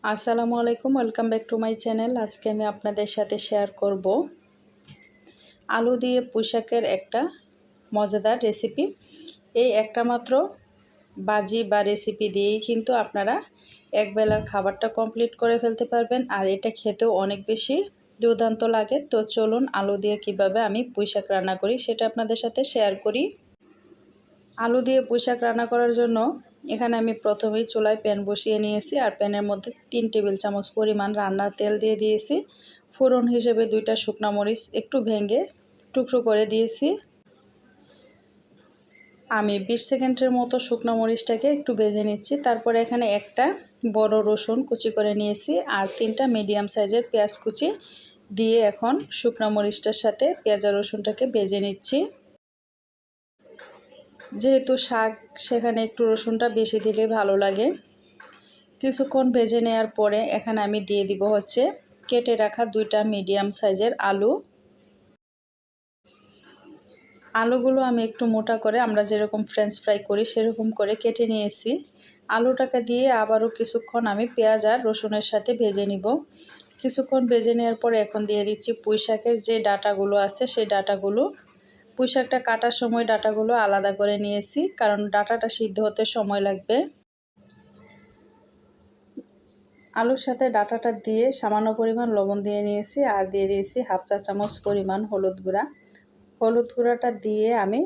আসসালামু আলাইকুম, welcome back to my channel. আজকে আমি আপনাদের সাথে শেয়ার করব আলু দিয়ে পুঁই শাকের একটা মজাদার রেসিপি। এই একটা মাত্র ভাজি বা রেসিপি দিয়েই কিন্তু আপনারা একবেলার খাবারটা কমপ্লিট করে ফেলতে পারবেন, আর এটা খেতেও অনেক বেশি দুর্দান্ত লাগে। তো চলুন আলু দিয়ে কিভাবে আমি পুঁই শাক রান্না করি সেটা আপনাদের সাথে শেয়ার করি। আলু দিয়ে পুঁই শাক রান্না করার জন্য এখানে আমি প্রথমেই চুলায় প্যান বসিয়ে নিয়েছি, আর প্যানের মধ্যে 3 টেবিল চামচ পরিমাণ রান্নার তেল দিয়ে দিয়েছি। ফোড়ন হিসেবে 2টা শুকনা মরিচ একটু ভেঙে টুকরো করে দিয়েছি। আমি 20 সেকেন্ডের মতো শুকনা মরিচটাকে একটু ভেজে নিচ্ছি। তারপরে এখানে একটা বড় রসুন কুচি করে নিয়েছি, আর 3টা মিডিয়াম সাইজের পেঁয়াজ কুচি দিয়ে এখন শুকনা মরিচটার সাথে পেঁয়াজ আর রসুনটাকে ভেজে নিচ্ছি। যেহেতু শাক, সেখানে একটু রসুনটা বেশি দিলে ভালো লাগে। কিছুক্ষণ ভেজে নেওয়ার পরে এখানে আমি দিয়ে দিব হচ্ছে কেটে রাখা 2টা মিডিয়াম সাইজের আলু। আলুগুলো আমি একটু মোটা করে, আমরা যেরকম ফ্রেঞ্চ ফ্রাই করি সেরকম করে কেটে নিয়েছি। আলুটাকে দিয়ে আবারও কিছুক্ষণ আমি পেঁয়াজ আর রসুনের সাথে ভেজে নিব। কিছুক্ষণ ভেজে নেওয়ার পরে এখন দিয়ে দিচ্ছি পুঁই শাকের যে ডাঁটাগুলো আছে সেই ডাঁটাগুলো। পুঁই শাকটা কাটার সময় ডাঁটাগুলো আলাদা করে নিয়েছি, কারণ ডাঁটাটা সিদ্ধ হতে সময় লাগবে। আলুর সাথে ডাঁটাটা দিয়ে সামান্য পরিমাণ লবণ দিয়ে নিয়েছি, আর দিয়ে দিয়েছি হাফ চা চামচ পরিমাণ হলুদ গুঁড়া। হলুদ গুঁড়াটা দিয়ে আমি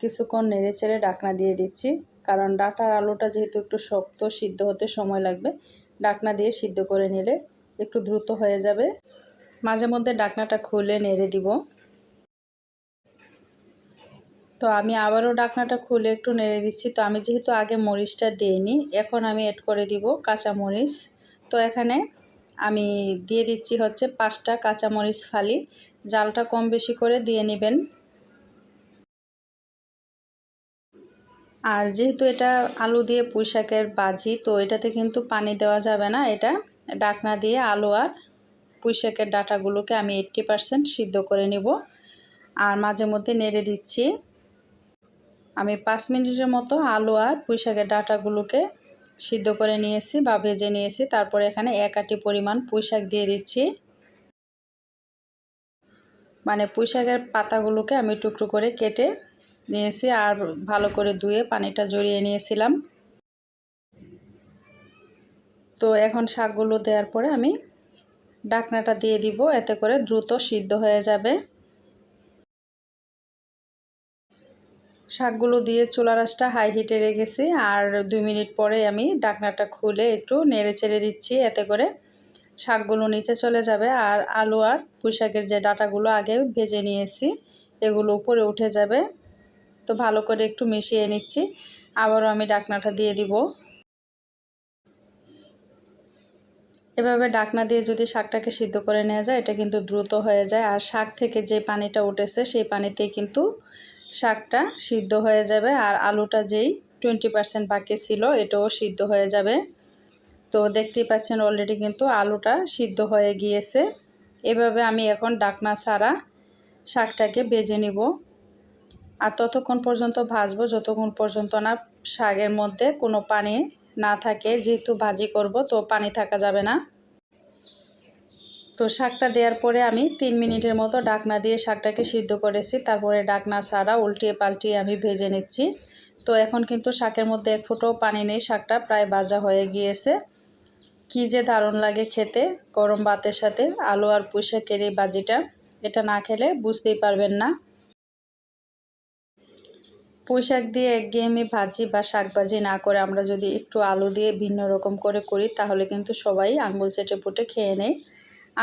কিছুক্ষণ নেড়ে চেড়ে ঢাকনা দিয়ে দিচ্ছি, কারণ ডাঁটার আলুটা যেহেতু একটু শক্ত, সিদ্ধ হতে সময় লাগবে। ঢাকনা দিয়ে সিদ্ধ করে নিলে একটু দ্রুত হয়ে যাবে। মাঝে মধ্যে ঢাকনাটা খুলে নেড়ে দিব। তো আমি আবারও ঢাকনাটা খুলে একটু নেড়ে দিচ্ছি। তো আমি যেহেতু আগে মরিচটা দিইনি, এখন আমি অ্যাড করে দিব কাঁচা মরিচ। তো এখানে আমি দিয়ে দিচ্ছি হচ্ছে 5টা কাঁচামরিচ ফালি। জালটা কম বেশি করে দিয়ে নেবেন। আর যেহেতু এটা আলু দিয়ে পুঁই শাকের ভাজি, তো এটাতে কিন্তু পানি দেওয়া যাবে না। এটা ঢাকনা দিয়ে আলু আর পুঁই শাকের ডাঁটাগুলোকে আমি 80% সিদ্ধ করে নিব, আর মাঝে মধ্যে নেড়ে দিচ্ছি। আমি 5 মিনিটের মতো আলু আর পুঁই শাকের ডাঁটাগুলোকে সিদ্ধ করে নিয়েছি বা ভেজে নিয়েছি। তারপরে এখানে 1 আটি পরিমাণ পুঁই শাক দিয়ে দিচ্ছি। মানে পুঁই শাকের পাতাগুলোকে আমি টুকরো করে কেটে নিয়েছি, আর ভালো করে ধুয়ে পানিটা ঝরিয়ে নিয়েছিলাম। তো এখন শাকগুলো দেওয়ার পরে আমি ঢাকনাটা দিয়ে দিব, এতে করে দ্রুত সিদ্ধ হয়ে যাবে। শাকগুলো দিয়ে চুলার আঁচটা হাই হিটে রেখেছি, আর 2 মিনিট পরে আমি ঢাকনাটা খুলে একটু নেড়ে চেড়ে দিচ্ছি, এতে করে শাকগুলো নিচে চলে যাবে, আর আলু আর পুঁই শাকের যে ডাঁটাগুলো আগে ভেজে নিয়েছি এগুলো উপরে উঠে যাবে। তো ভালো করে একটু মিশিয়ে নিচ্ছি। আবারও আমি ঢাকনাটা দিয়ে দিব। এভাবে ঢাকনা দিয়ে যদি শাকটাকে সিদ্ধ করে নেওয়া যায়, এটা কিন্তু দ্রুত হয়ে যায়। আর শাক থেকে যে পানিটা উঠেছে সেই পানিতেই কিন্তু শাকটা সিদ্ধ হয়ে যাবে, আর আলুটা যেই 20% বাকি ছিল এটাও সিদ্ধ হয়ে যাবে। তো দেখতেই পাচ্ছেন অলরেডি কিন্তু আলুটা সিদ্ধ হয়ে গিয়েছে। এভাবে আমি এখন ঢাকনা ছাড়া শাকটাকে ভেজে নিব, আর ততক্ষণ পর্যন্ত ভাজবো যতক্ষণ পর্যন্ত না শাকের মধ্যে কোনো পানি না থাকে। যেহেতু ভাজি করব, তো পানি থাকা যাবে না। তো শাকটা দেওয়ার পরে আমি 3 মিনিটের মতো ঢাকনা দিয়ে শাকটাকে সিদ্ধ করেছি। তারপরে ঢাকনা ছাড়া উল্টিয়ে পাল্টিয়ে আমি ভেজে নিচ্ছি। তো এখন কিন্তু শাকের মধ্যে এক ফোঁটাও পানি নেই, শাকটা প্রায় ভাজা হয়ে গিয়েছে। কি যে দারুণ লাগে খেতে গরম ভাতের সাথে আলু আর পুঁই শাকের এই ভাজিটা। এটা না খেলে বুঝতেই পারবেন না। পুঁই শাক দিয়ে একঘেয়েমি ভাজি বা শাক ভাজি না করে আমরা যদি একটু আলু দিয়ে ভিন্ন রকম করে করি, তাহলে কিন্তু সবাই আঙুল চেটে পুটে খেয়ে নেয়।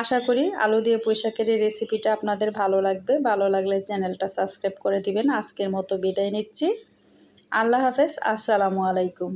আশা করি আলু দিয়ে পুঁই শাকের এই রেসিপিটা আপনাদের ভালো লাগবে। ভালো লাগলে চ্যানেলটা সাবস্ক্রাইব করে দিবেন। আজকের মতো বিদায় নিচ্ছি। আল্লাহ হাফেজ। আসসালামু আলাইকুম।